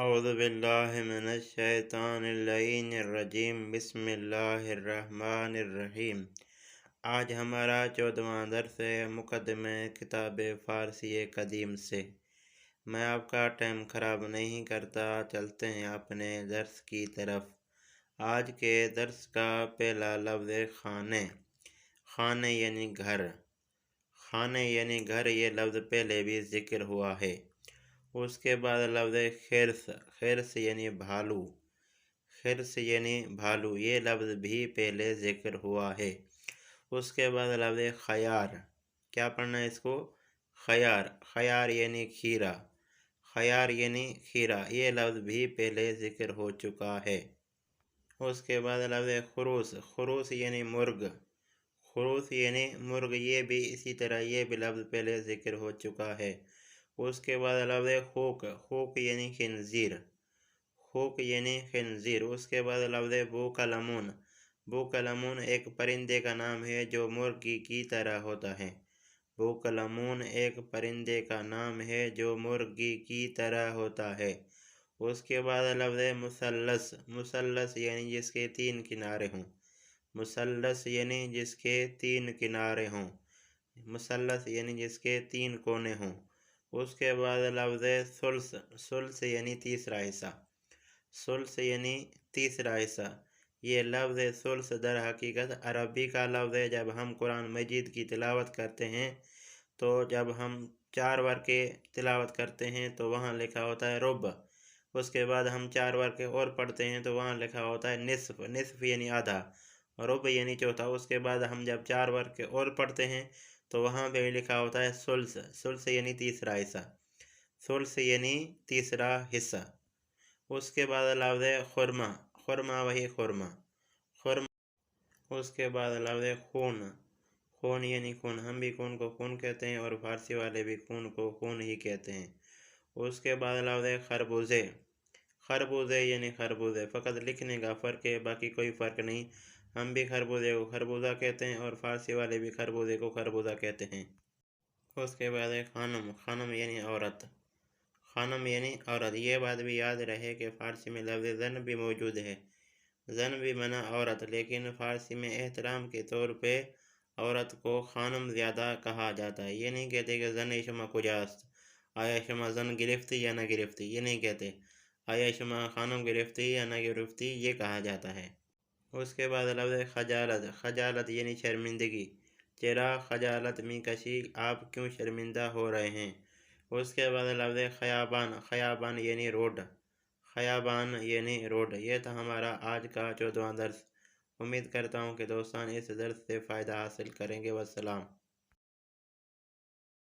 اعوذ باللہ من الشیطان اللعین الرجیم بسم اللہ الرحمن الرحیم۔ آج ہمارا 14واں درس ہے مقدمہ کتاب فارسی قدیم سے۔ میں آپ کا ٹائم خراب نہیں کرتا، چلتے ہیں اپنے درس کی طرف۔ آج کے درس کا پہلا لفظ خانے۔ خانے یعنی گھر۔ خانے یعنی گھر، یہ لفظ پہلے بھی ذکر ہوا ہے۔ اس کے بعد لفظ خرس۔ خرس یعنی بھالو۔ خرس یعنی بھالو، یہ لفظ بھی پہلے ذکر ہوا ہے۔ اس کے بعد لفظ خیار۔ کیا پڑھنا ہے اس کو؟ خیار۔ خیار یعنی کھیرا۔ خیار یعنی کھیرا، یہ لفظ بھی پہلے ذکر ہو چکا ہے۔ اس کے بعد لفظ خروس۔ خروس یعنی مرغ۔ خروس یعنی مرغ، یہ بھی اسی طرح یہ بھی لفظ پہلے ذکر ہو چکا ہے۔ اس کے بعد لفظ خوک۔ خوک یعنی خنزیر۔ خوک یعنی خنزیر۔ اس کے بعد لفظ بوقلمون۔ بوقلمون ایک پرندے کا نام ہے جو مرغی کی طرح ہوتا ہے۔ بوقلمون ایک پرندے کا نام ہے جو مرغی کی طرح ہوتا ہے۔ اس کے بعد لفظ مثلث۔ مثلث یعنی جس کے 3 کنارے ہوں۔ مثلث یعنی جس کے 3 کنارے ہوں۔ مثلث یعنی جس کے 3 کونے ہوں۔ اس کے بعد لفظ ثلث۔ ثلث یعنی تیسرا حصہ۔ ثلث یعنی تیسرا حصہ۔ یہ لفظ ثلث در حقیقت عربی کا لفظ ہے۔ جب ہم قرآن مجید کی تلاوت کرتے ہیں تو جب ہم 4 ورقے تلاوت کرتے ہیں تو وہاں لکھا ہوتا ہے ربع۔ اس کے بعد ہم 4 ورقے اور پڑھتے ہیں تو وہاں لکھا ہوتا ہے نصف۔ نصف یعنی آدھا، ربع یعنی چوتھا۔ اس کے بعد ہم جب 4 ورقے اور پڑھتے ہیں تو وہاں پہ لکھا ہوتا ہے ثلث۔ ثلث یعنی تیسرا حصہ۔ ثلث یعنی تیسرا حصہ۔ اس کے بعد لفظ خرما۔ خرما وہی خرما۔ خرما۔ اس کے بعد لفظ خون۔ خون یعنی خون، ہم بھی خون کو خون کہتے ہیں اور فارسی والے بھی خون کو خون ہی کہتے ہیں۔ اس کے بعد لفظ خربوزے۔ خربوزے یعنی خربوزے، فقط لکھنے کا فرق ہے، باقی کوئی فرق نہیں۔ ہم بھی خربوزے کو خربوزہ کہتے ہیں اور فارسی والے بھی خربوزے کو خربوزہ کہتے ہیں۔ اس کے بعد خانم۔ خانم یعنی عورت۔ خانم یعنی عورت، یہ بات بھی یاد رہے کہ فارسی میں لفظ زن بھی موجود ہے۔ زن بھی معنی عورت، لیکن فارسی میں احترام کے طور پہ عورت کو خانم زیادہ کہا جاتا ہے۔ یہ نہیں کہتے کہ زن شما کجاست، آیا شما زن گرفتی یا نہ گرفتی، یہ نہیں کہتے۔ آیا شما خانم گرفتی یا نہ گرفتی، یہ کہا جاتا ہے۔ اس کے بعد لفظ خجالت۔ خجالت یعنی شرمندگی۔ چرا خجالت می کشی، آپ کیوں شرمندہ ہو رہے ہیں۔ اس کے بعد لفظ خیابان۔ خیابان یعنی روڈ۔ خیابان یعنی روڈ۔ یہ تھا ہمارا آج کا 14واں درس۔ امید کرتا ہوں کہ دوستان اس درس سے فائدہ حاصل کریں گے۔ والسلام۔